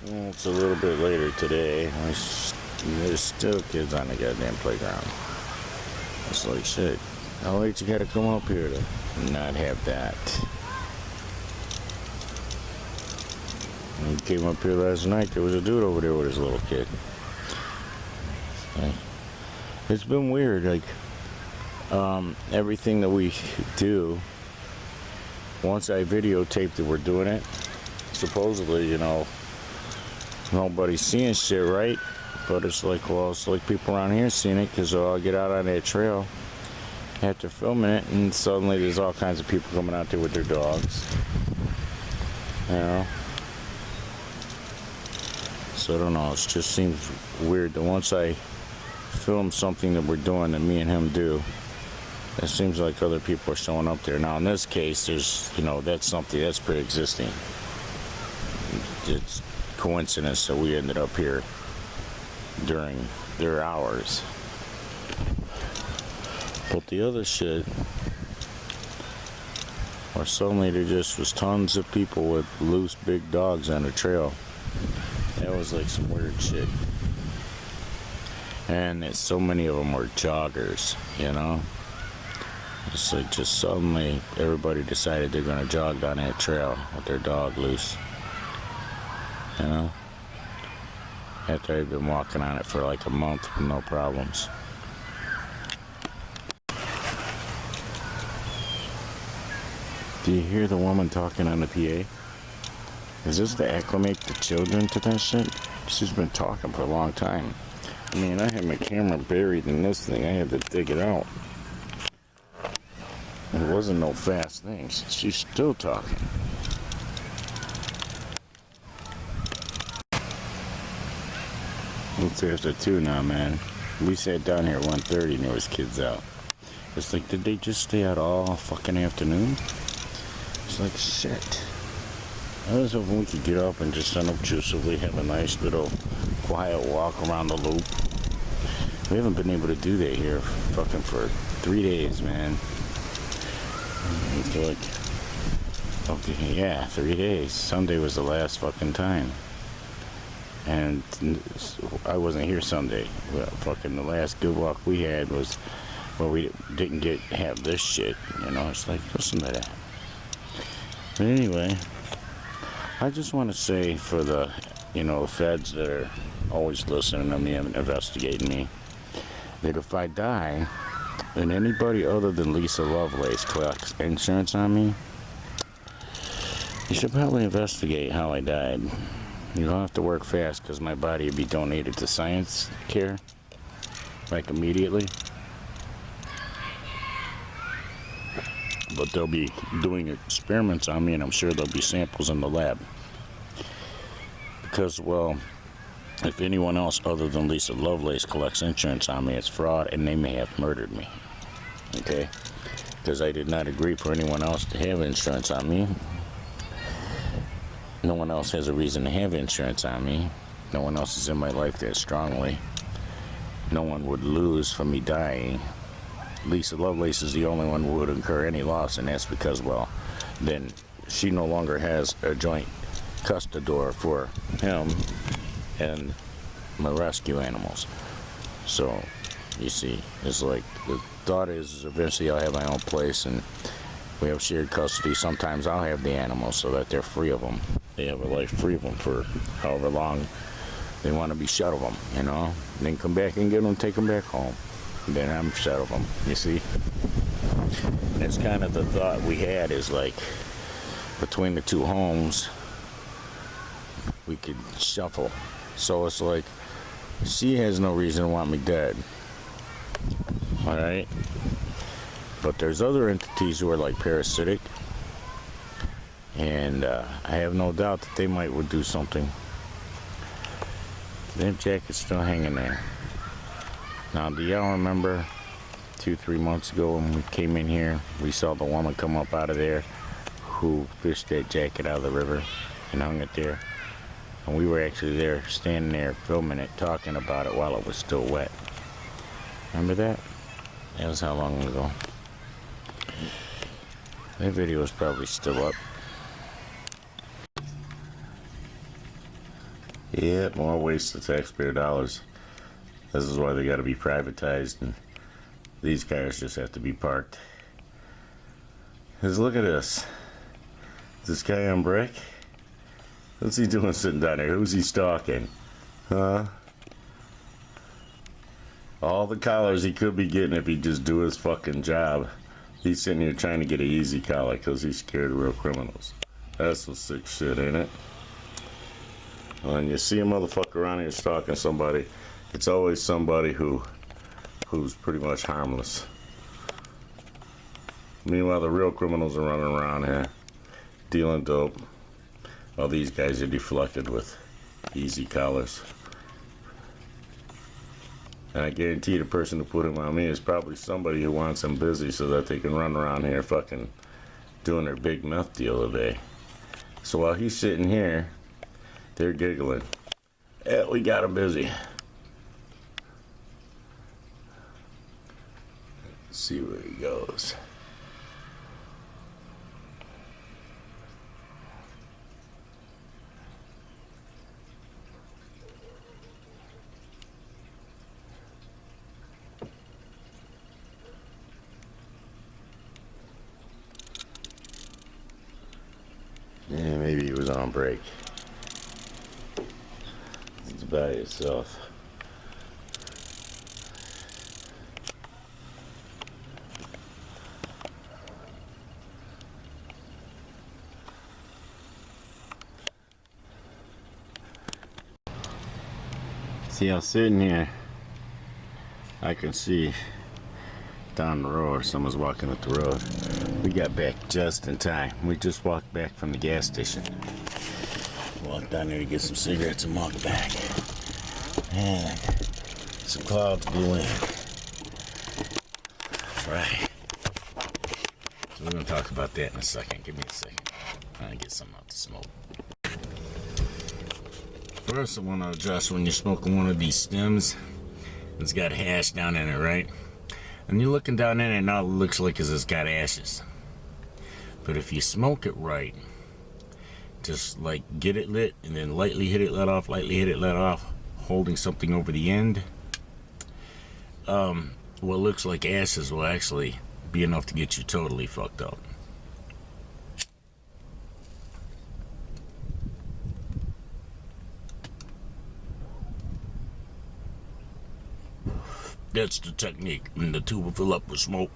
Well, it's a little bit later today. There's still kids on the goddamn playground. It's like, shit, how late you gotta come up here to not have that? When we came up here last night, there was a dude over there with his little kid. It's been weird, like, everything that we do, once I videotaped that we're doing it, supposedly, you know, nobody's seeing shit, right? But it's like, well, it's like people around here seeing it, because I'll get out on that trail after filming it, and suddenly there's all kinds of people coming out there with their dogs, you know? So I don't know, it just seems weird that once I film something that we're doing, that me and him do, it seems like other people are showing up there. Now in this case, there's, you know, that's something that's pre-existing. It's coincidence that we ended up here during their hours. But the other shit, where suddenly there just was tons of people with loose big dogs on the trail. That was like some weird shit. And so many of them were joggers, you know? It's like just suddenly everybody decided they're gonna jog down that trail with their dog loose. You know? After I've been walking on it for like a month with no problems. Do you hear the woman talking on the PA? Is this to acclimate the children to that shit? She's been talking for a long time. I mean, I have my camera buried in this thing. I had to dig it out. It wasn't no fast thing. She's still talking. It's after 2 now, man. We sat down here at 1:30 and there was kids out. It's like, did they just stay out all fucking afternoon? It's like, shit. I was hoping we could get up and just unobtrusively have a nice little quiet walk around the loop. We haven't been able to do that here fucking for 3 days, man. It's like, okay, yeah, 3 days. Sunday was the last fucking time. And I wasn't here Sunday. Well, fucking the last good walk we had was where we didn't have this shit, you know. It's like, listen to that. But anyway, I just want to say for the, you know, feds that are always listening to me and investigating me, that if I die and anybody other than Lisa Lovelace collects insurance on me, you should probably investigate how I died. You don't have to work fast because my body would be donated to science care, like immediately. But they'll be doing experiments on me, and I'm sure there'll be samples in the lab. Because, well, if anyone else other than Lisa Lovelace collects insurance on me, it's fraud, and they may have murdered me. Okay? Because I did not agree for anyone else to have insurance on me. No one else has a reason to have insurance on me. No one else is in my life that strongly. No one would lose from me dying. Lisa Lovelace is the only one who would incur any loss, and that's because, well, then she no longer has a joint custodor for him and my rescue animals. So, you see, it's like, the thought is eventually I'll have my own place and we have shared custody. Sometimes I'll have the animals so that they're free of them. They have a life free of them for however long they want to be shut of them, you know. Then come back and get them, take them back home. And then I'm shut of them, you see. That's kind of the thought we had, is like, between the two homes, we could shuffle. So it's like, she has no reason to want me dead. Alright? But there's other entities who are like parasitic. And I have no doubt that they would do something. That jacket's still hanging there. Now, do y'all remember 2-3 months ago when we came in here, we saw the woman come up out of there who fished that jacket out of the river and hung it there? And we were actually there, standing there, filming it, talking about it while it was still wet. Remember that? That was how long ago? That video is probably still up. Yeah, more waste of taxpayer dollars. This is why they got to be privatized, and these cars just have to be parked. Because look at this. Is this guy on break? What's he doing sitting down there? Who's he stalking? Huh? All the collars he could be getting if he'd just do his fucking job. He's sitting here trying to get an easy collar because he's scared of real criminals. That's some sick shit, ain't it? When you see a motherfucker around here stalking somebody, it's always somebody who's pretty much harmless. Meanwhile, the real criminals are running around here, dealing dope. All these guys are deflected with easy collars. And I guarantee the person who put him on me is probably somebody who wants him busy so that they can run around here fucking doing their big meth deal today. So while he's sitting here, they're giggling. Yeah, we got him busy. Let's see where he goes. Yeah, maybe he was on break. It's by itself. See, I was sitting here, I can see down the road, someone's walking up the road. We got back just in time. We just walked back from the gas station. Walked down there to get some cigarettes and walked back. And some clouds blew in. Right. So we're gonna talk about that in a second. Give me a second. I'm gonna get something out to smoke. First, I want to address when you're smoking one of these stems, it's got hash down in it, right? And you're looking down in it, and all it looks like is it's got ashes. But if you smoke it right, just like get it lit, and then lightly hit it, let off, lightly hit it, let off, holding something over the end, what looks like ashes will actually be enough to get you totally fucked up. That's the technique. And the tube will fill up with smoke.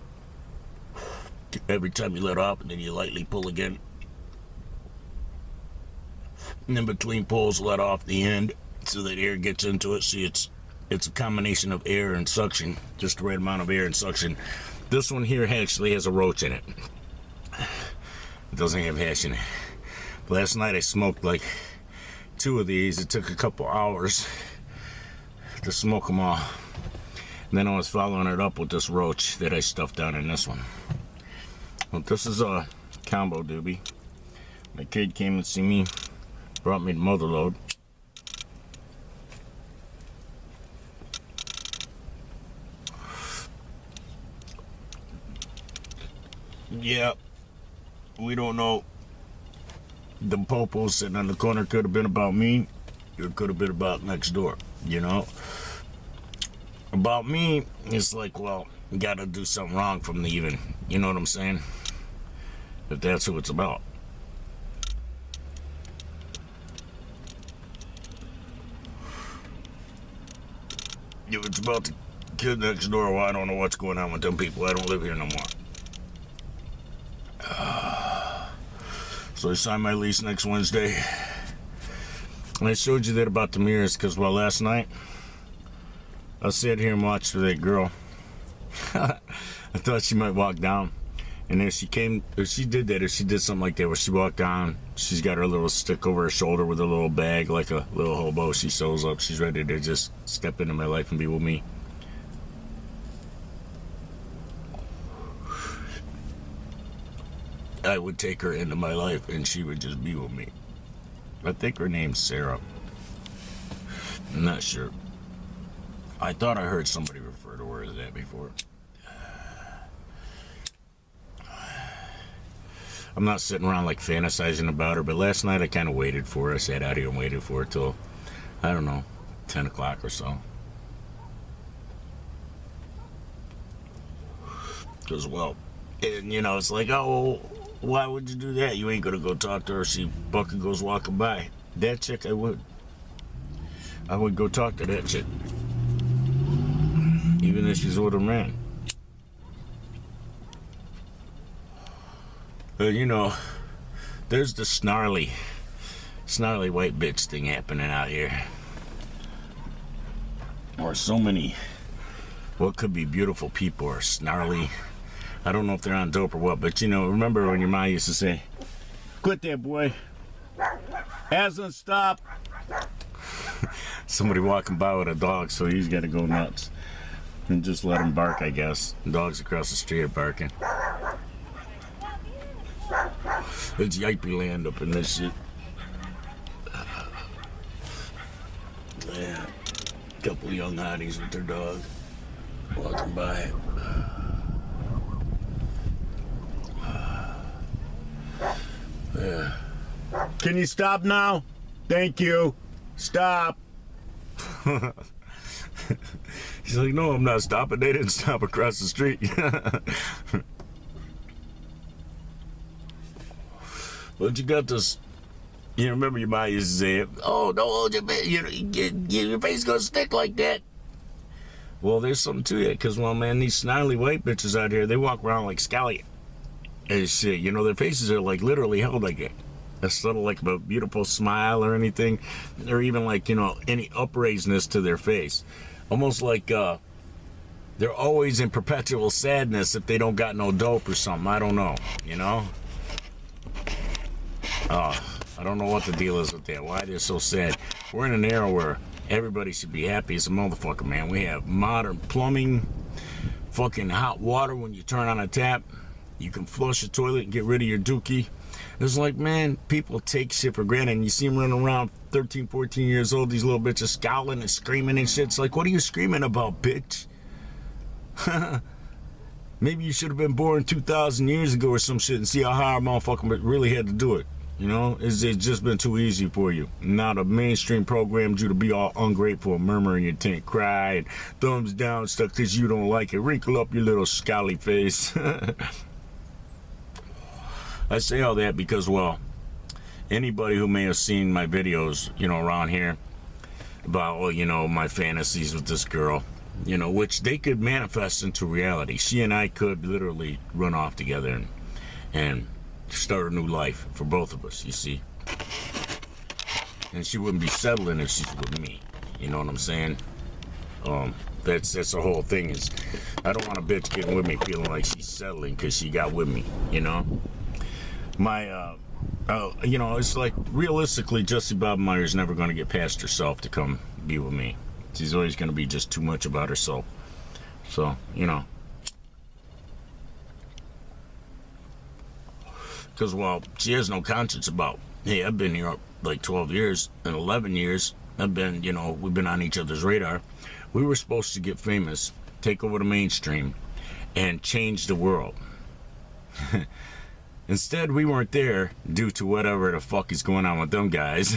Every time you let off, and then you lightly pull again. And in between pulls, let off the end so that air gets into it. See, it's a combination of air and suction, just the right amount of air and suction. This one here actually has a roach in it. It doesn't have hash in it. Last night I smoked like 2 of these. It took a couple hours to smoke them all. And then I was following it up with this roach that I stuffed down in this one. Well, this is a combo doobie. My kid came and see me, brought me the mother load. Yeah, we don't know. The popo sitting on the corner could have been about me. It could have been about next door, you know? About me, it's like, well, you gotta do something wrong from the even, you know what I'm saying? If that's who it's about. If it's about the kid next door, well, I don't know what's going on with them people. I don't live here no more. So I signed my lease next Wednesday. And I showed you that about the mirrors, because, well, last night, I sat here and watched that girl. I thought she might walk down. And if she came, if she did that, if she did something like that, where she walked down, she's got her little stick over her shoulder with a little bag, like a little hobo. She sews up. She's ready to just step into my life and be with me. I would take her into my life and she would just be with me. I think her name's Sarah. I'm not sure. I thought I heard somebody refer to her as that before. I'm not sitting around like fantasizing about her, but last night I kind of waited for her. I sat out here and waited for her till I don't know, 10 o'clock or so. Because, well, and, you know, it's like, oh, why would you do that? You ain't gonna go talk to her. See, Bucky goes walking by. That chick, I would go talk to that chick. Even if she's with a man. But, you know, there's the snarly white bitch thing happening out here. Or so many, what could be beautiful people are snarly. I don't know if they're on dope or what, but you know, remember when your mom used to say, quit that boy. Hasn't stopped. Somebody walking by with a dog, so he's got to go nuts. And just let him bark, I guess. Dogs across the street are barking. It's yippee land up in this shit. Yeah. Couple young hotties with their dog walking by. Yeah. Can you stop now? Thank you. Stop. He's like, no, I'm not stopping. They didn't stop across the street. But you got this. You remember your mom used to say, oh, don't hold your face. Your face gonna stick like that. Well, there's something to it. Because, well, man, these snarly white bitches out here, they walk around like Scowly and shit. You know, their faces are like literally held like it. That's little like a beautiful smile or anything. Or even like, you know, any upraisedness to their face. Almost like they're always in perpetual sadness if they don't got no dope or something. I don't know, you know? I don't know what the deal is with that. Why they're so sad. We're in an era where everybody should be happy as a motherfucker, man. We have modern plumbing, fucking hot water when you turn on a tap. You can flush a toilet and get rid of your dookie. It's like, man, people take shit for granted. And you see them running around 13, 14 years old, these little bitches scowling and screaming and shit. It's like, what are you screaming about, bitch? Maybe you should have been born 2,000 years ago or some shit and see how hard a motherfucker really had to do it. You know, it's just been too easy for you. Now the mainstream programmed you to be all ungrateful, murmuring your tank, cry, and thumbs down stuff because you don't like it. Wrinkle up your little scowly face. I say all that because, well, anybody who may have seen my videos, you know, around here about, well, you know, my fantasies with this girl, you know, which they could manifest into reality. She and I could literally run off together and start a new life for both of us, you see. And she wouldn't be settling if she's with me. You know what I'm saying? That's the whole thing is, I don't want a bitch getting with me feeling like she's settling because she got with me, you know? My, you know, it's like, realistically, Jessie Bob Meyer's never going to get past herself to come be with me. She's always going to be just too much about herself. So, you know. Because, well, she has no conscience about, hey, I've been here like 12 years and 11 years. I've been, you know, we've been on each other's radar. We were supposed to get famous, take over the mainstream, and change the world. Instead, we weren't there due to whatever the fuck is going on with them guys.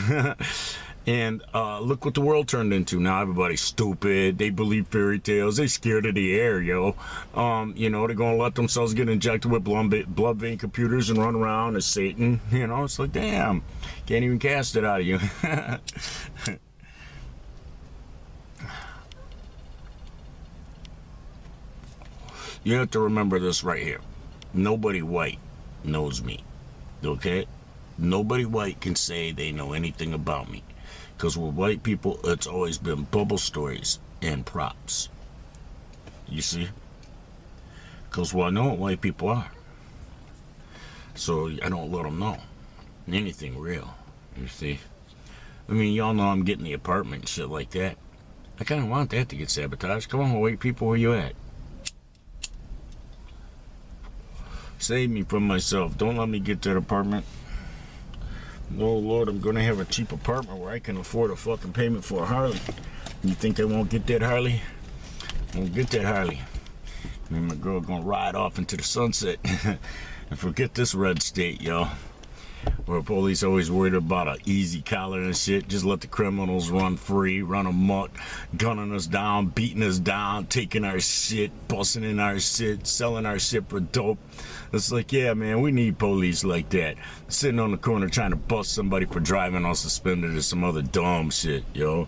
And look what the world turned into. Now everybody's stupid. They believe fairy tales. They scared of the air, yo. You know, they're going to let themselves get injected with blood vein computers and run around as Satan. You know, it's like, damn. Can't even cast it out of you. You have to remember this right here. Nobody white knows me, okay? Nobody white can say they know anything about me. Because with white people, it's always been bubble stories and props. You see? Because, well, I know what white people are. So I don't let them know anything real, you see? I mean, y'all know I'm getting the apartment and shit like that. I kind of want that to get sabotaged. Come on, white people, where you at? Save me from myself. Don't let me get that apartment. Oh, Lord, I'm going to have a cheap apartment where I can afford a fucking payment for a Harley. You think I won't get that Harley? I won't get that Harley. Me and my girl going to ride off into the sunset and forget this red state, y'all. Where police always worried about an easy collar and shit. Just let the criminals run free, run amok, gunning us down, beating us down, taking our shit, busting in our shit, selling our shit for dope. It's like, yeah, man, we need police like that. Sitting on the corner trying to bust somebody for driving on suspended or some other dumb shit, yo.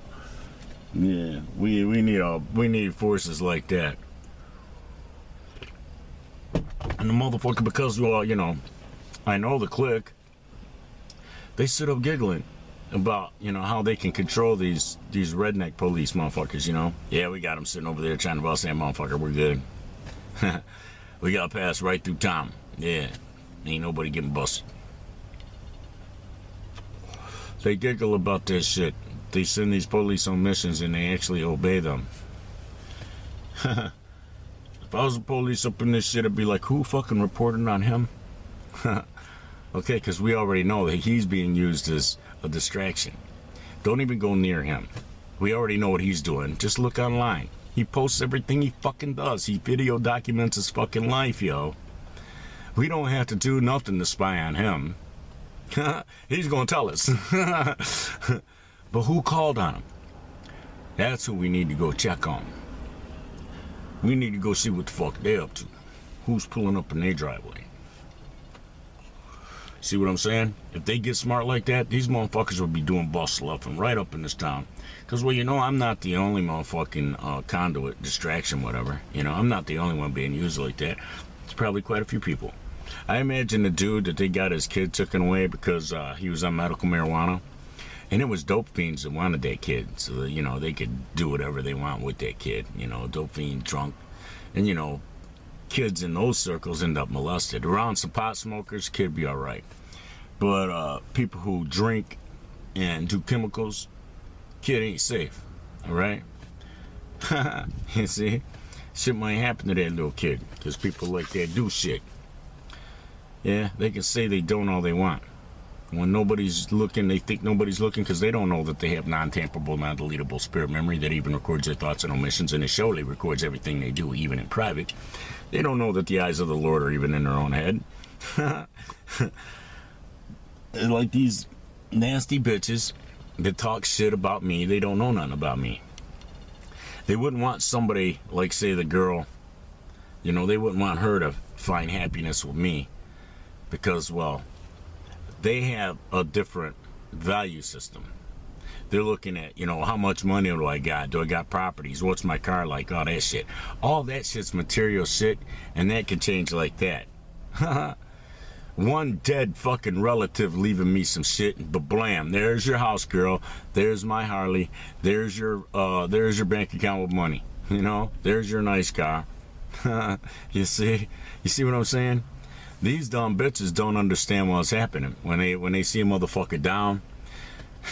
Yeah, we need forces like that. And the motherfucker, because, well, you know, I know the clique, they sit up giggling about, you know, how they can control these redneck police motherfuckers, you know. Yeah, we got them sitting over there trying to bust that motherfucker. We're good. We got to pass right through town. Yeah, ain't nobody getting busted. They giggle about this shit. They send these police on missions and they actually obey them. If I was the police up in this shit, I'd be like, who fucking reported on him? Okay, because we already know that he's being used as a distraction. Don't even go near him. We already know what he's doing. Just look online. He posts everything he fucking does. He video documents his fucking life, yo. We don't have to do nothing to spy on him. He's gonna tell us. But who called on him? That's who we need to go check on. We need to go see what the fuck they up to. Who's pulling up in their driveway? See what I'm saying? If they get smart like that, these motherfuckers will be doing bust left and right up in this town. Because, well, you know, I'm not the only motherfucking conduit, distraction, whatever. You know, I'm not the only one being used like that. It's probably quite a few people. I imagine the dude that they got his kid taken away because he was on medical marijuana. And it was dope fiends that wanted that kid. So, that, you know, they could do whatever they want with that kid. You know, dope fiend, drunk. And, you know, kids in those circles end up molested. Around some pot smokers, kid be all right. But people who drink and do chemicals, kid ain't safe. All right? You see? Shit might happen to that little kid because people like that do shit. Yeah, they can say they don't all they want. When nobody's looking, they think nobody's looking because they don't know that they have non-tamperable, non-deletable spirit memory that even records their thoughts and omissions, and it surely records everything they do, even in private. They don't know that the eyes of the Lord are even in their own head. Like these nasty bitches that talk shit about me, they don't know nothing about me. They wouldn't want somebody, like, say, the girl, you know, they wouldn't want her to find happiness with me because, well, they have a different value system. They're looking at, you know, how much money do I got? Do I got properties? What's my car like? All that shit. All that shit's material shit, and that can change like that. One dead fucking relative leaving me some shit, but blam, there's your house, girl. There's my Harley. There's your bank account with money. You know, there's your nice car. You see what I'm saying? These dumb bitches don't understand what's happening when they see a motherfucker down.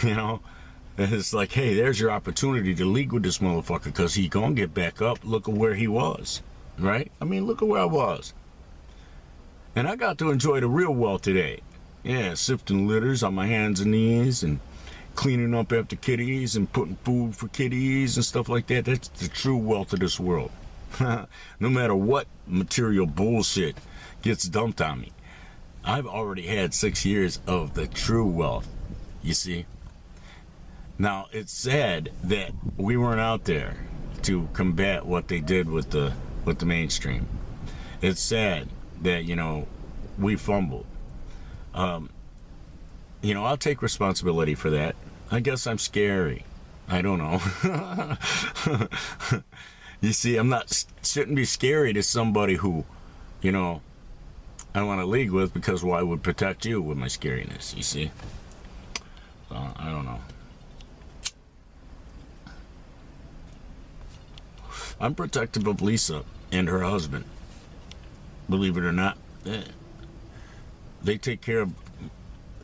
You know, it's like, hey, there's your opportunity to league with this motherfucker because he gonna get back up. Look at where he was, right? I mean, look at where I was. And I got to enjoy the real wealth today. Yeah, sifting litters on my hands and knees and cleaning up after kitties and putting food for kitties and stuff like that. That's the true wealth of this world. No matter what material bullshit gets dumped on me, I've already had 6 years of the true wealth, you see. Now, it's sad that we weren't out there to combat what they did with the mainstream. It's sad that, you know, we fumbled. You know, I'll take responsibility for that. I guess I'm scary. I don't know. You see, shouldn't be scary to somebody who, you know, I want to league with because, well, I would protect you with my scariness, you see? So, I don't know. I'm protective of Lisa and her husband. Believe it or not. They take care of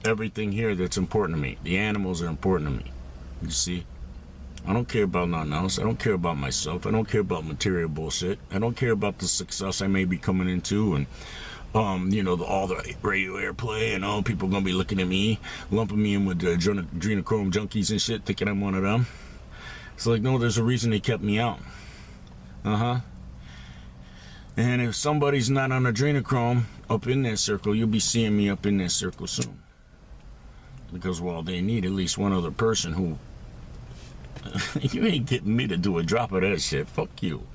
everything here that's important to me. The animals are important to me. You see? I don't care about nothing else. I don't care about myself. I don't care about material bullshit. I don't care about the success I may be coming into and you know, all the radio airplay and all people gonna be looking at me, lumping me in with the adrenochrome junkies and shit, thinking I'm one of them. It's like, no, there's a reason they kept me out. And if somebody's not on adrenochrome up in that circle, you'll be seeing me up in that circle soon. Because, well, they need at least one other person who... You ain't getting me to do a drop of that shit. Fuck you.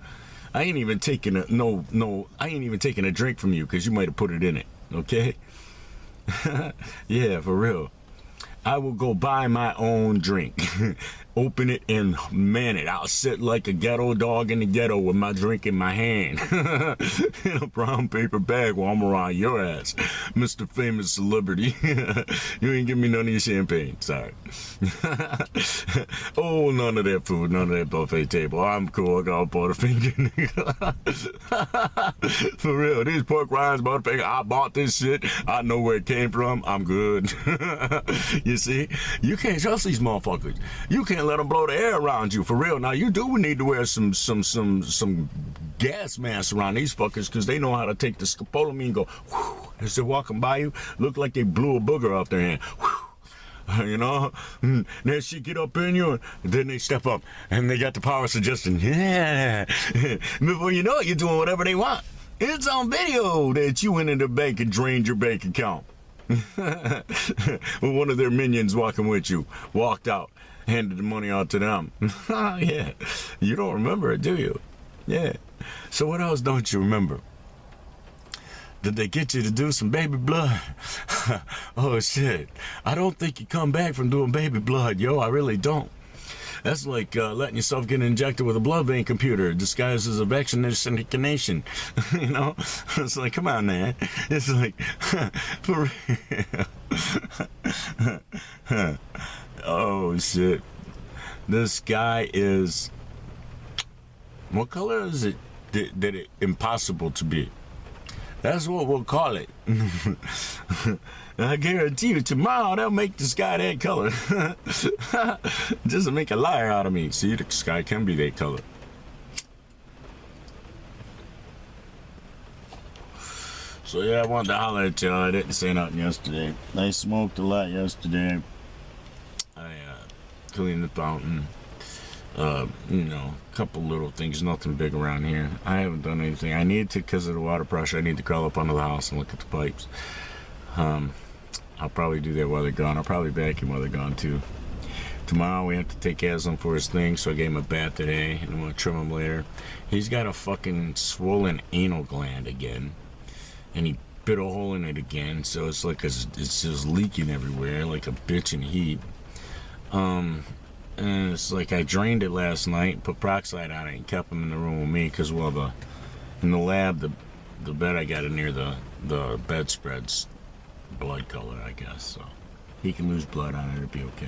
I ain't even taking a... No, I ain't even taking a drink from you because you might have put it in it. Okay? Yeah, for real. I will go buy my own drink, open it and man it. I'll sit like a ghetto dog in the ghetto with my drink in my hand in a brown paper bag while I'm around your ass, Mr. Famous Celebrity. You ain't give me none of your champagne, sorry. Oh, none of that food, none of that buffet table. I'm cool, I got a Butterfinger. For real, these pork rinds, Butterfinger, I bought this shit. I know where it came from. I'm good. You see, you can't trust these motherfuckers. You can't let them blow the air around you, for real. Now, you do need to wear some gas masks around these fuckers because they know how to take the scopolamine and go, whew, as they're walking by you, look like they blew a booger off their hand. Whew. You know, then she get up in you, and then they step up, and they got the power of suggestion. Yeah. Before you know it, you're doing whatever they want. It's on video that you went into the bank and drained your bank account. When one of their minions walking with you walked out, handed the money out to them. Yeah, you don't remember it, do you? Yeah. So what else don't you remember? Did they get you to do some baby blood? Oh shit, I don't think you come back from doing baby blood, yo. I really don't. That's like letting yourself get injected with a blood vein computer disguised as a vaccination. You know? It's like, come on, man. It's like, for real. Oh, shit. This guy is... What color is it that it impossible to be? That's what we'll call it. I guarantee you, tomorrow they'll make the sky that color. Just to make a liar out of me. See, the sky can be that color. So yeah, I wanted to holler at y'all. I didn't say nothing yesterday. I smoked a lot yesterday. I cleaned the fountain. You know, a couple little things, nothing big around here. I haven't done anything. I need to, because of the water pressure, I need to crawl up under the house and look at the pipes. I'll probably do that while they're gone. I'll probably vacuum while they're gone too. Tomorrow we have to take Aslan for his thing, so I gave him a bath today, and I'm gonna trim him later. He's got a fucking swollen anal gland again, and he bit a hole in it again, so it's like it's just leaking everywhere like a bitch in heat. And it's like I drained it last night, put peroxide on it, and kept him in the room with me, because, well, in the lab, the bed I got in near the bedspread's blood color, I guess, so he can lose blood on it, it'll be okay.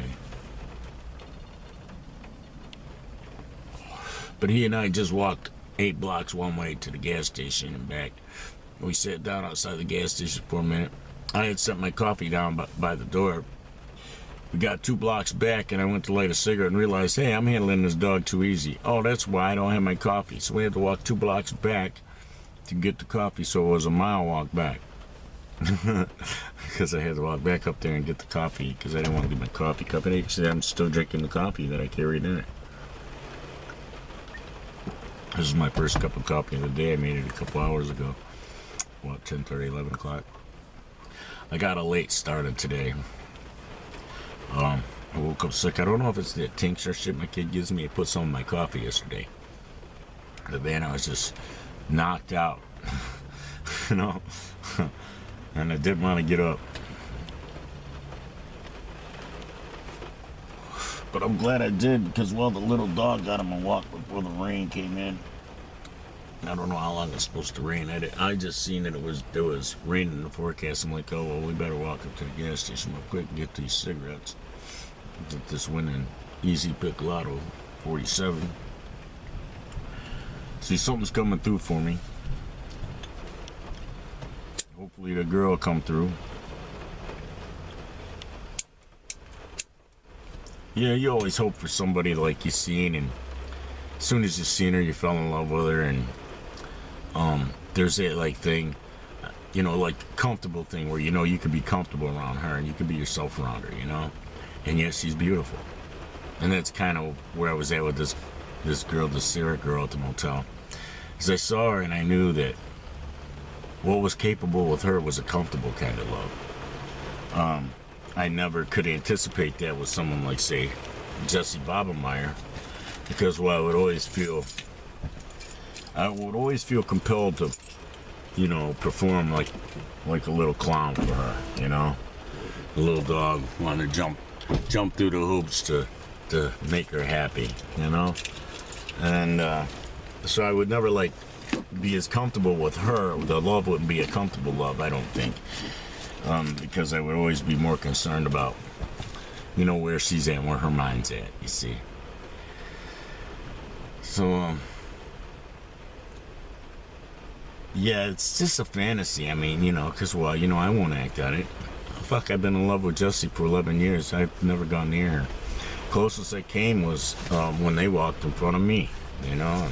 But he and I just walked 8 blocks one way to the gas station and back. We sat down outside the gas station for a minute. I had set my coffee down by the door. We got 2 blocks back, and I went to light a cigarette and realized, hey, I'm handling this dog too easy. Oh, that's why I don't have my coffee. So we had to walk 2 blocks back to get the coffee, so it was a mile walk back. Because I had to walk back up there and get the coffee, because I didn't want to get my coffee cup. And actually, I'm still drinking the coffee that I carried in it. This is my first cup of coffee of the day. I made it a couple hours ago. What, 10:30, 11 o'clock? I got a late start today. I woke up sick. I don't know if it's the tincture shit my kid gives me. I put some in my coffee yesterday. But man, I was just knocked out. You know? And I didn't want to get up. But I'm glad I did, because, well, the little dog got him a walk before the rain came in. I don't know how long it's supposed to rain. I just seen that there was rain in the forecast. I'm like, oh, well, we better walk up to the gas station real quick and get these cigarettes. Get this winning Easy Pick Lotto 47. See, something's coming through for me. Hopefully the girl will come through. Yeah, you always hope for somebody like you seen, and as soon as you seen her, you fell in love with her, and there's that like thing, you know, like comfortable thing where you know you can be comfortable around her and you can be yourself around her, you know, and yet she's beautiful. And that's kind of where I was at with this girl, the Sarah girl at the motel. Because I saw her and I knew that what was capable with her was a comfortable kind of love. I never could anticipate that with someone like, say, Jesse Bobbemeier, because I would always feel compelled to, you know, perform like a little clown for her, you know, a little dog wanting to jump through the hoops to make her happy, you know, and so I would never like be as comfortable with her. The love wouldn't be a comfortable love, I don't think. Because I would always be more concerned about, you know, where she's at, where her mind's at, you see. So, yeah, it's just a fantasy. I mean, you know, because, well, you know, I won't act on it. Fuck, I've been in love with Jessie for 11 years. I've never gone near her. Closest I came was when they walked in front of me, you know,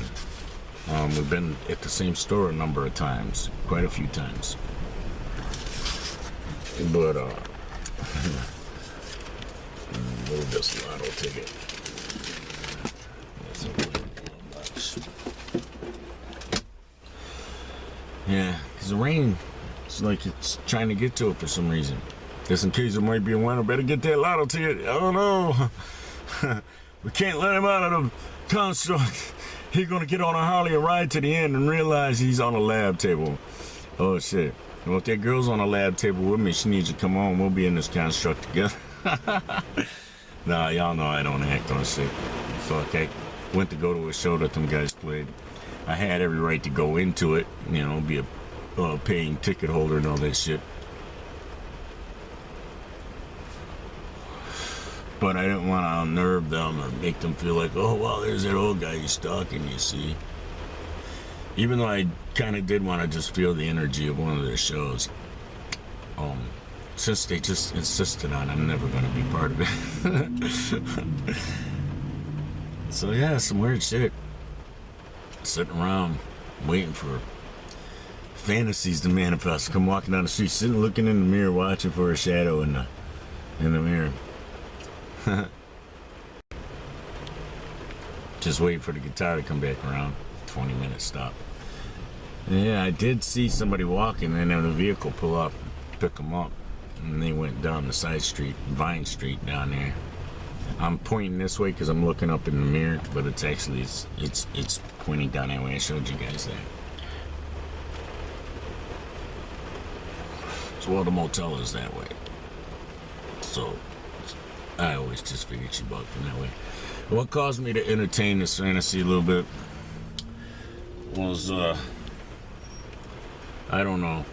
and we've been at the same store a number of times, quite a few times. But, move this lotto ticket. That's $1. Yeah, because the rain, it's like it's trying to get to it for some reason. Just in case it might be a winner, better get that lotto ticket. Oh no, we can't let him out of the construct. He's gonna get on a Harley and ride to the end and realize he's on a lab table. Oh shit. Well, if that girl's on a lab table with me, she needs to come on. We'll be in this construct together. Nah, y'all know I don't act on shit. Fuck, I went to go to a show that them guys played. I had every right to go into it, you know, be a paying ticket holder and all that shit. But I didn't want to unnerve them or make them feel like, oh, well, there's that old guy he's stalking, you see. Even though I kind of did want to just feel the energy of one of their shows. Since they just insisted on it, I'm never going to be part of it. So yeah, some weird shit. Sitting around waiting for fantasies to manifest. Come walking down the street, sitting looking in the mirror, watching for a shadow in the mirror. Just waiting for the guitar to come back around. 20-minute stop. Yeah, I did see somebody walking and then a vehicle pull up, pick them up, and they went down the side street, Vine Street down there. I'm pointing this way because I'm looking up in the mirror, but it's actually it's pointing down that way. I showed you guys that. So, well, the motel is that way. So I always just figured she walked from that way. What caused me to entertain this fantasy a little bit was, I don't know,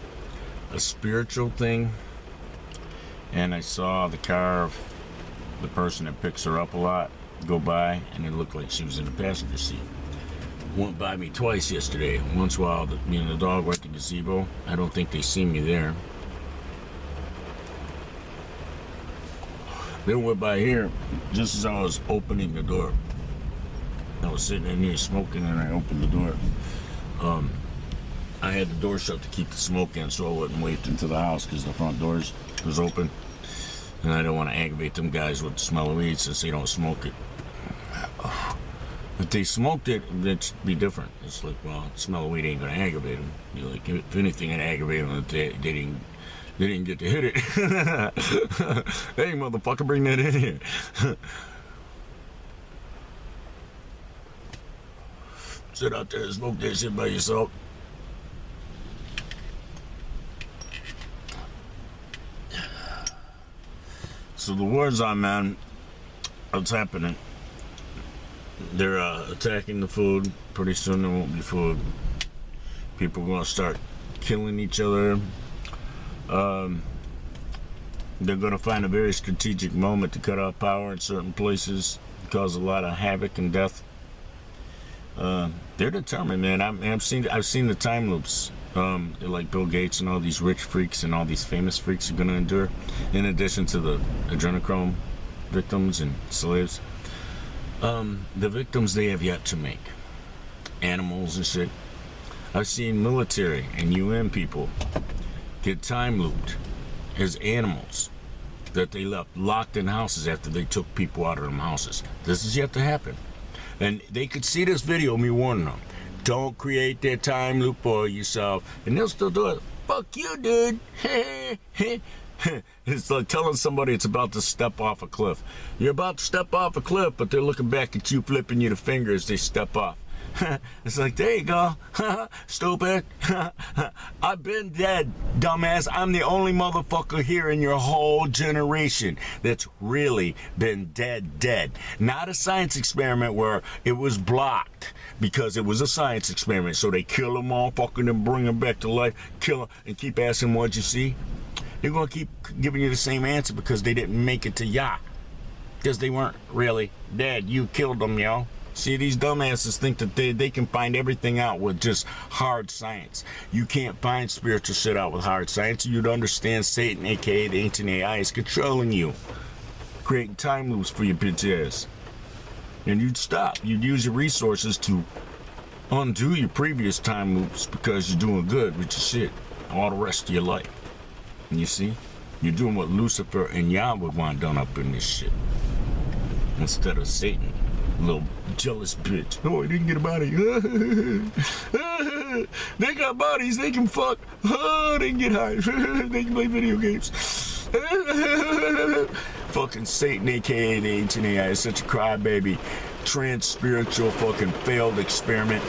a spiritual thing. And I saw the car of the person that picks her up a lot go by, and it looked like she was in the passenger seat. Went by me twice yesterday. Once while me and the dog went to the gazebo. I don't think they see me there. They went by here just as I was opening the door. I was sitting in here smoking, and I opened the door. I had the door shut to keep the smoke in, so I wasn't wafted into the house because the front doors was open, and I don't want to aggravate them guys with the smell of weed since they don't smoke it. If they smoked it, that'd be different. It's like, well, the smell of weed ain't gonna aggravate them. You're like, if anything, it aggravated them if they didn't get to hit it. Hey, motherfucker, bring that in here. Sit out there and smoke that shit by yourself. So the war's on, man. What's happening? They're attacking the food. Pretty soon there won't be food. People are going to start killing each other. They're going to find a very strategic moment to cut off power in certain places, cause a lot of havoc and death. They're determined, man. I've seen the time loops. Like Bill Gates and all these rich freaks and all these famous freaks are going to endure, in addition to the adrenochrome victims and slaves. The victims they have yet to make. Animals and shit. I've seen military and UN people get time looped as animals that they left locked in houses after they took people out of them houses. This is yet to happen. And they could see this video, me warning them. Don't create that time loop for yourself. And they'll still do it. Fuck you, dude. It's like telling somebody it's about to step off a cliff. You're about to step off a cliff, but they're looking back at you, flipping you the finger as they step off. It's like, there you go, stupid. I've been dead, dumbass. I'm the only motherfucker here in your whole generation that's really been dead. Not a science experiment where it was blocked because it was a science experiment. So they kill them all, fucking and bring them back to life, kill them, and keep asking what'd you see? They're gonna keep giving you the same answer because they didn't make it to ya. Because they weren't really dead. You killed them, yo. See, these dumbasses think that they can find everything out with just hard science. You can't find spiritual shit out with hard science. You'd understand Satan, aka the ancient AI, is controlling you, creating time loops for your bitch ass. And you'd stop. You'd use your resources to undo your previous time loops because you're doing good with your shit all the rest of your life. And you see, you're doing what Lucifer and Yah would want done up in this shit instead of Satan. Little jealous bitch. Oh, I didn't get a body. They got bodies. They can fuck. Oh, they can get high. They can play video games. Fucking Satan, aka the ancient AI, is such a crybaby, trans-spiritual fucking failed experiment.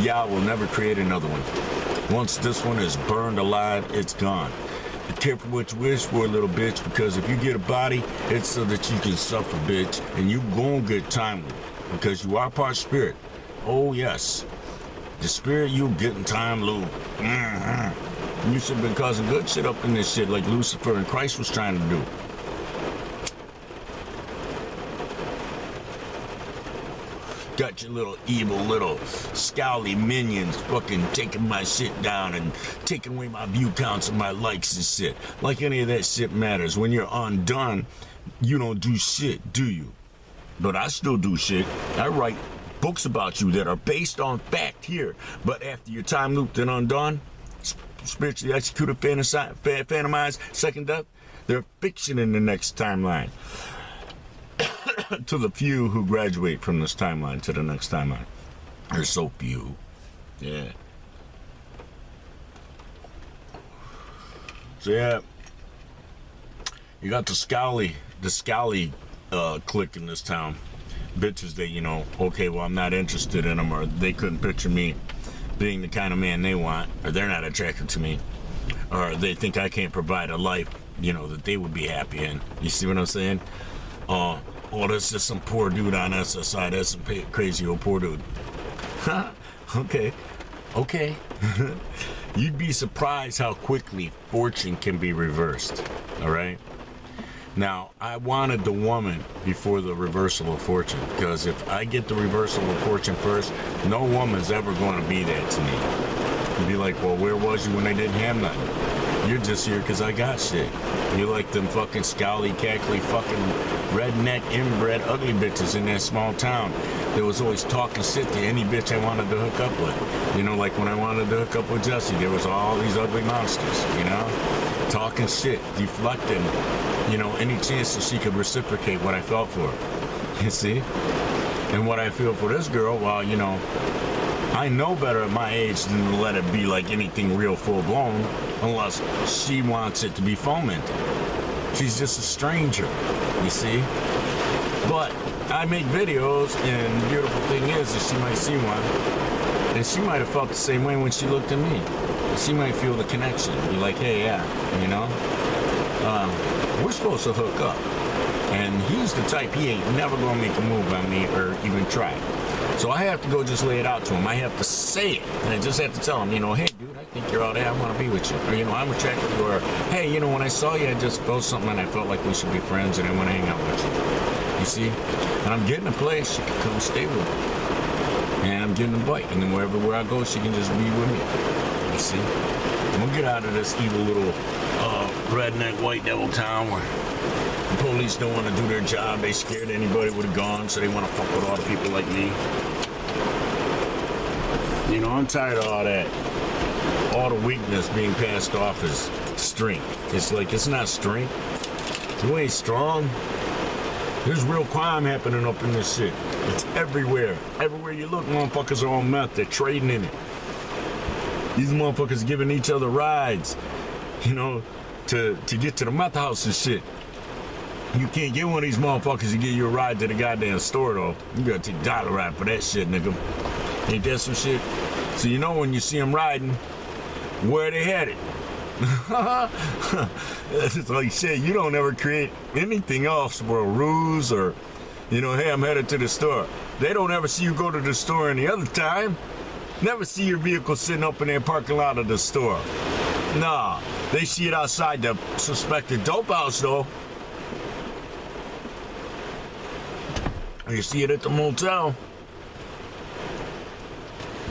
Yah will never create another one. Once this one is burned alive, it's gone. Be careful what you wish for, little bitch, because if you get a body, it's so that you can suffer, bitch, and you gon' get time loop, because you are part spirit. Oh, yes. The spirit, you getting time loop. You should have been causing good shit up in this shit like Lucifer and Christ was trying to do. Got your little evil little Scowly minions fucking taking my shit down and taking away my view counts and my likes and shit. Like any of that shit matters. When you're undone, you don't do shit, do you? But I still do shit. I write books about you that are based on fact here. But after your time looped and undone, spiritually executed, fantomized, second death, they're fiction in the next timeline. To the few who graduate from this timeline to the next timeline. There's so few. Yeah. So yeah. You got the Scowly clique in this town. Bitches that, you know, okay, well, I'm not interested in them, or they couldn't picture me being the kind of man they want, or they're not attracted to me, or they think I can't provide a life, you know, that they would be happy in. You see what I'm saying? Oh, that's just some poor dude on SSI. That's some crazy old poor dude. Okay. You'd be surprised how quickly fortune can be reversed. All right? Now, I wanted the woman before the reversal of fortune, because if I get the reversal of fortune first, no woman's ever going to be that to me. You'd be like, well, where was you when I didn't have nothing? You're just here because I got shit. You're like them fucking Scowly, cackly, fucking redneck, inbred, ugly bitches in that small town that was always talking shit to any bitch I wanted to hook up with. You know, like when I wanted to hook up with Jesse, there was all these ugly monsters, you know? Talking shit, deflecting, you know, any chance that she could reciprocate what I felt for her. You see? And what I feel for this girl, well, you know, I know better at my age than to let it be like anything real full-blown unless she wants it to be fomented. She's just a stranger, you see? But I make videos, and the beautiful thing is that she might see one, and she might have felt the same way when she looked at me. She might feel the connection, be like, hey, yeah, you know? We're supposed to hook up. And he's the type, he ain't never gonna make a move on me or even try. So I have to go just lay it out to him. I have to say it. And I just have to tell him, you know, hey, dude, I think you're all there. I want to be with you. Or, you know, I'm attracted to you. Or, hey, you know, when I saw you, I just felt something and I felt like we should be friends and I want to hang out with you. You see? And I'm getting a place. She can come stay with me. And I'm getting a bite. And then where I go, she can just be with me. You see? I'm going to get out of this evil little redneck white devil town where the police don't want to do their job. They scared anybody would have gone, so they want to fuck with all the people like me. You know, I'm tired of all that. All the weakness being passed off as strength. It's like, it's not strength. You ain't strong. There's real crime happening up in this shit. It's everywhere. Everywhere you look, motherfuckers are on meth. They're trading in it. These motherfuckers giving each other rides. You know, to get to the meth house and shit. You can't get one of these motherfuckers to get you a ride to the goddamn store, though. You gotta take a dollar ride for that shit, nigga. Ain't that some shit? So you know when you see them riding, where they headed. It's like shit, you don't ever create anything else for a ruse or, you know, hey, I'm headed to the store. They don't ever see you go to the store any other time. Never see your vehicle sitting up in their parking lot of the store. Nah, they see it outside the suspected dope house, though. You see it at the motel.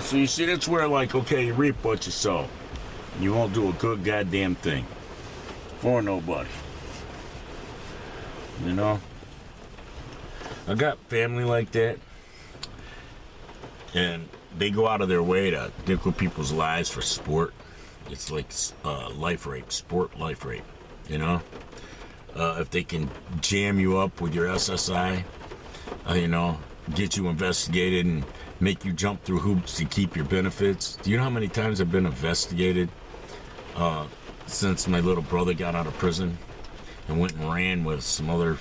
So you see, that's where, like, okay, you reap what you sow. You won't do a good goddamn thing for nobody. You know? I got family like that. And they go out of their way to dick with people's lives for sport. It's like life rape, sport life rape, you know? If they can jam you up with your SSI, you know, get you investigated and make you jump through hoops to keep your benefits. Do you know how many times I've been investigated since my little brother got out of prison and went and ran with some other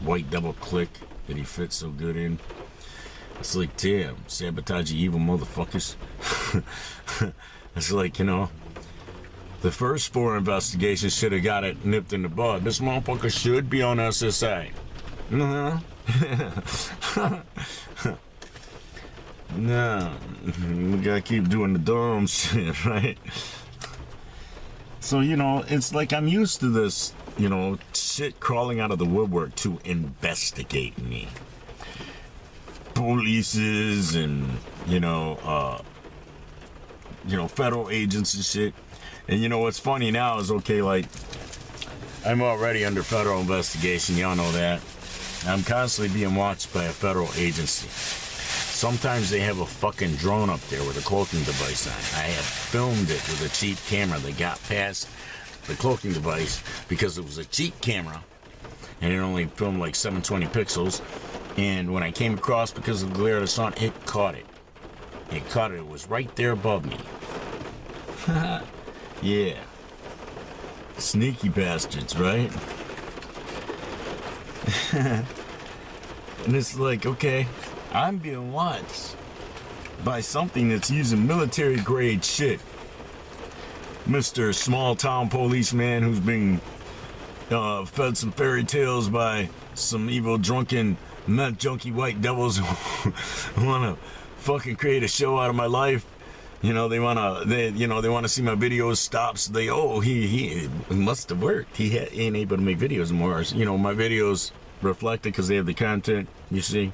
white devil clique that he fits so good in? It's like, damn, sabotage you evil motherfuckers. It's like, you know, the first 4 investigations should have got it nipped in the bud. This motherfucker should be on SSI. No, we gotta keep doing the dumb shit, right? So, you know, it's like I'm used to this, you know, shit crawling out of the woodwork to investigate me. Polices and, you know, federal agents and shit. And you know what's funny now is, okay, like, I'm already under federal investigation, y'all know that. I'm constantly being watched by a federal agency. Sometimes they have a fucking drone up there with a cloaking device on. I have filmed it with a cheap camera that got past the cloaking device because it was a cheap camera and it only filmed like 720 pixels. And when I came across, because of the glare of the sun, it caught it. It caught it. It was right there above me. Yeah. Sneaky bastards, right? And it's like, okay, I'm being watched by something that's using military grade shit. Mr. Small Town Policeman who's being fed some fairy tales by some evil drunken meth junkie white devils who wanna fucking create a show out of my life. You know, they wanna see my videos stop, so he must have worked. He ain't able to make videos more. You know, my videos reflected because they have the content, you see.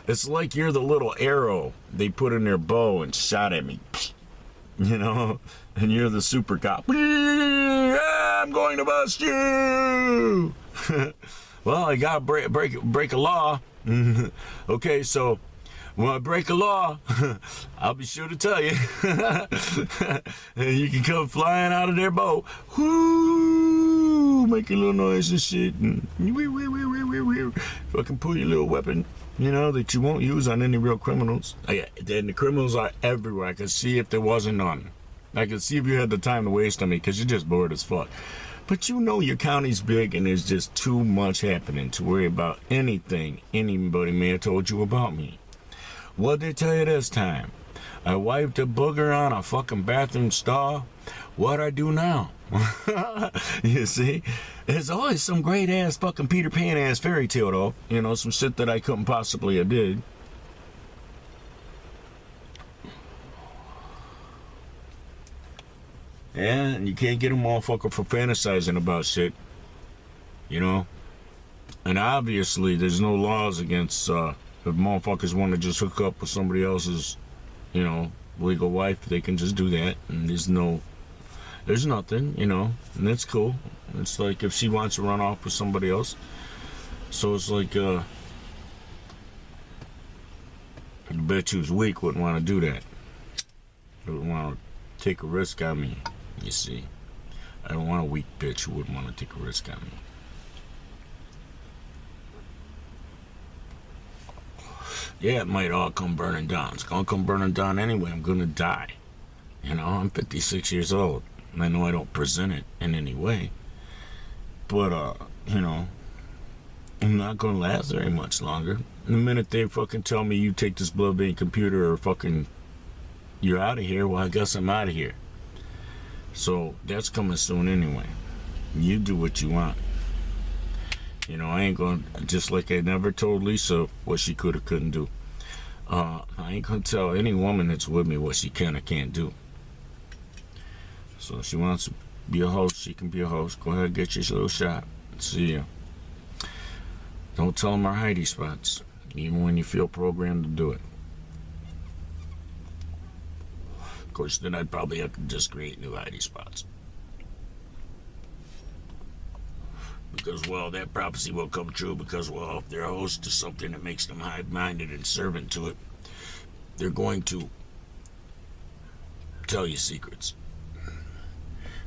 It's like you're the little arrow they put in their bow and shot at me. You know? And you're the super cop. I'm going to bust you! Well, I gotta break a law. Okay, so when I break a law, I'll be sure to tell you. And you can come flying out of their boat. Whoo! Make a little noise and shit. And fucking pull your little weapon, you know, that you won't use on any real criminals. And the criminals are everywhere. I could see if there wasn't none. I could see if you had the time to waste on me, because you're just bored as fuck. But you know your county's big and there's just too much happening to worry about anything anybody may have told you about me. What'd they tell you this time? I wiped a booger on a fucking bathroom stall. What'd I do now? You see? There's always some great ass fucking Peter Pan ass fairy tale though. You know, some shit that I couldn't possibly have did. Yeah, and you can't get a motherfucker for fantasizing about shit. You know? And obviously there's no laws against if motherfuckers want to just hook up with somebody else's, you know, legal wife, they can just do that. And there's nothing, you know, and that's cool. It's like if she wants to run off with somebody else. So it's like, I bet you was weak wouldn't want to do that. Wouldn't want to take a risk on me, you see. I don't want a weak bitch who wouldn't want to take a risk on me. Yeah, it might all come burning down. It's gonna come burning down anyway. I'm gonna die. You know, I'm 56 years old. And I know I don't present it in any way. But, you know, I'm not going to last very much longer. The minute they fucking tell me you take this blood bank computer or fucking you're out of here, well, I guess I'm out of here. So that's coming soon anyway. You do what you want. You know, I ain't going to, just like I never told Lisa what she could or couldn't do. I ain't going to tell any woman that's with me what she can or can't do. So if she wants to be a host, she can be a host. Go ahead, get your little shot. See ya. Don't tell them our hidey spots, even when you feel programmed to do it. Of course, then I'd probably have to just create new hidey spots. Because, well, that prophecy will come true because, well, if they're a host to something that makes them hive-minded and servant to it, they're going to tell you secrets.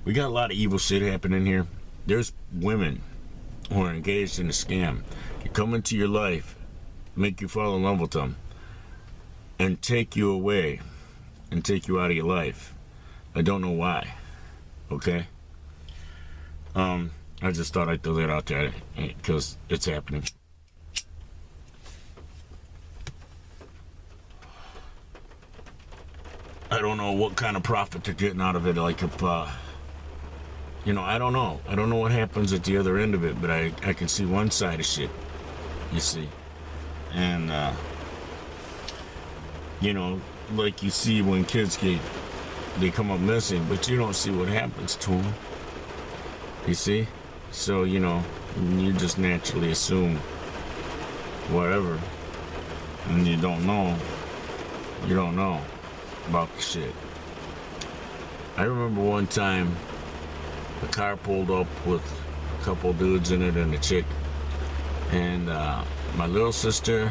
We got a lot of evil shit happening here. There's women who are engaged in a scam. They come into your life, make you fall in love with them, and take you away and take you out of your life. I don't know why. Okay? I just thought I'd throw that out there because it's happening. I don't know what kind of profit they're getting out of it. Like if, you know, I don't know. I don't know what happens at the other end of it, but I can see one side of shit, you see. And, you know, like you see when kids they come up missing, but you don't see what happens to them. You see? So, you know, you just naturally assume whatever. And you don't know about the shit. I remember one time the car pulled up with a couple dudes in it and a chick. And my little sister,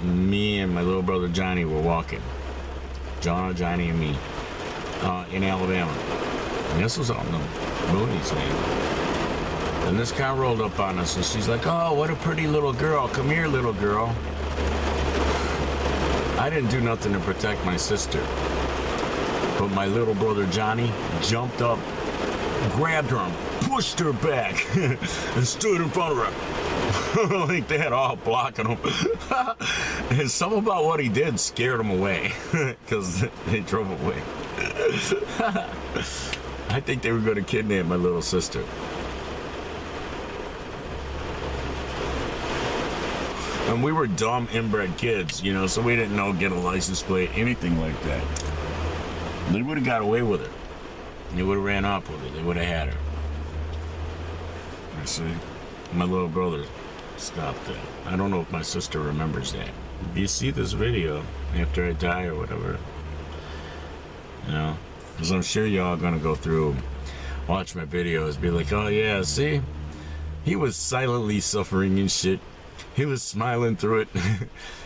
me, and my little brother Johnny were walking. Johnny, and me in Alabama. And this was on the movies, man. And this car rolled up on us, and she's like, "Oh, what a pretty little girl. Come here, little girl." I didn't do nothing to protect my sister. But my little brother Johnny jumped up, grabbed her, and pushed her back, and stood in front of her. Like they had all blocking him. And something about what he did scared him away, because they drove away. I think they were going to kidnap my little sister. And we were dumb, inbred kids, you know, so we didn't know get a license plate, anything like that. They would have got away with it. They would have ran off with it. They would have had her. I see. My little brother stopped that. I don't know if my sister remembers that. If you see this video after I die or whatever, you know, because I'm sure y'all are going to go through, watch my videos, be like, "Oh yeah, see? He was silently suffering and shit. He was smiling through it."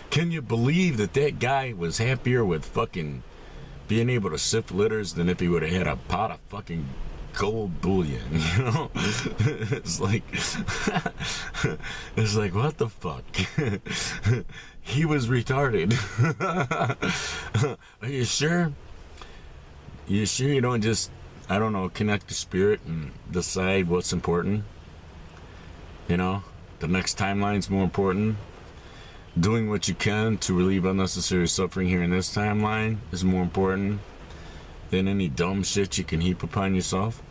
Can you believe that guy was happier with fucking being able to sift litters than if he would have had a pot of fucking gold bullion, you know? It's like, what the fuck? He was retarded. Are you sure? You sure you don't just, I don't know, connect the spirit and decide what's important? You know? The next timeline's more important. Doing what you can to relieve unnecessary suffering here in this timeline is more important than any dumb shit you can heap upon yourself.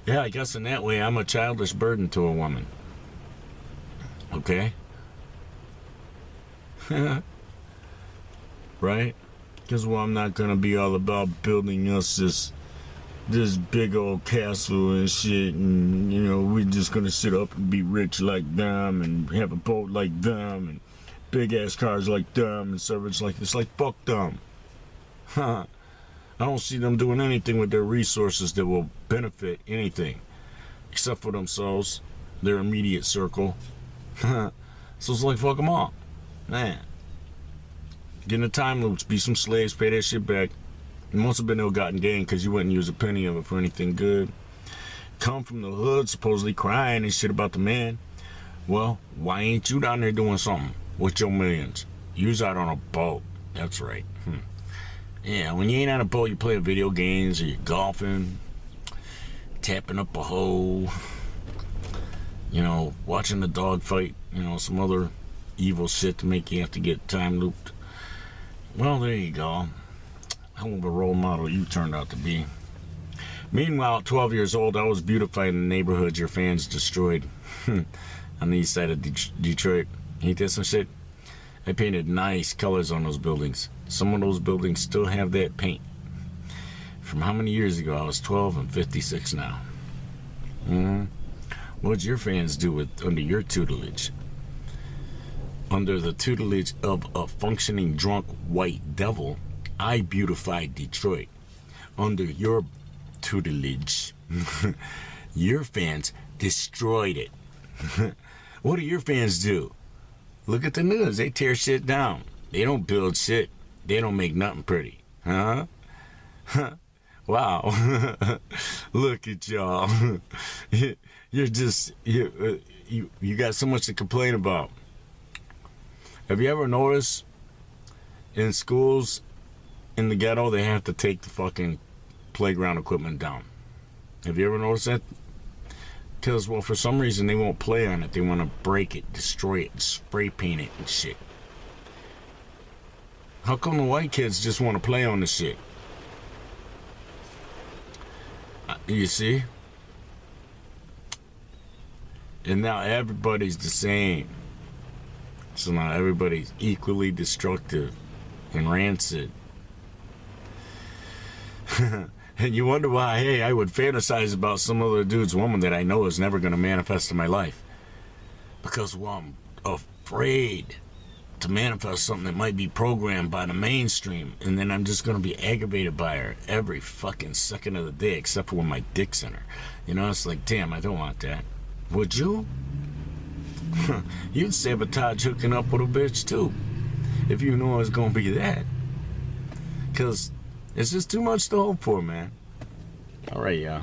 Yeah, I guess in that way I'm a childish burden to a woman. Okay? Right? Because, well, I'm not going to be all about building us this big old castle and shit, and, you know, we're just gonna sit up and be rich like them and have a boat like them and big ass cars like them and servants like this. Like, fuck them. I don't see them doing anything with their resources that will benefit anything except for themselves, their immediate circle. So it's like, fuck them all, man. Get in a time loops, be some slaves, pay that shit back. It must have been ill-gotten gain because you wouldn't use a penny of it for anything good. Come from the hood, supposedly crying and shit about the man. Well, why ain't you down there doing something with your millions? You's out on a boat. That's right. Yeah, when you ain't on a boat, you play video games, or you're golfing, tapping up a hole, you know, watching the dog fight, you know, some other evil shit to make you have to get time looped. Well, there you go. Hell of a role model you turned out to be. Meanwhile, at 12 years old, I was beautifying the neighborhoods your fans destroyed on the east side of Detroit. Ain't that some shit? I painted nice colors on those buildings. Some of those buildings still have that paint. From how many years ago? I was 12 and 56 now. What'd your fans do under your tutelage? Under the tutelage of a functioning drunk white devil, I beautified Detroit. Under your tutelage, your fans destroyed it. What do your fans do? Look at the news. They tear shit down. They don't build shit. They don't make nothing pretty. Huh? Wow. Look at y'all. You're just, you got so much to complain about. Have you ever noticed in schools in the ghetto, they have to take the fucking playground equipment down? Have you ever noticed that? Because, well, for some reason, they won't play on it. They want to break it, destroy it, spray paint it and shit. How come the white kids just want to play on the shit? You see? And now everybody's the same. So now everybody's equally destructive and rancid. And you wonder why, hey, I would fantasize about some other dude's woman that I know is never going to manifest in my life. Because, well, I'm afraid to manifest something that might be programmed by the mainstream. And then I'm just going to be aggravated by her every fucking second of the day, except for when my dick's in her. You know, it's like, damn, I don't want that. Would you? You'd sabotage hooking up with a bitch, too. If you knew it was going to be that. Because it's just too much to hope for, man. All right, y'all.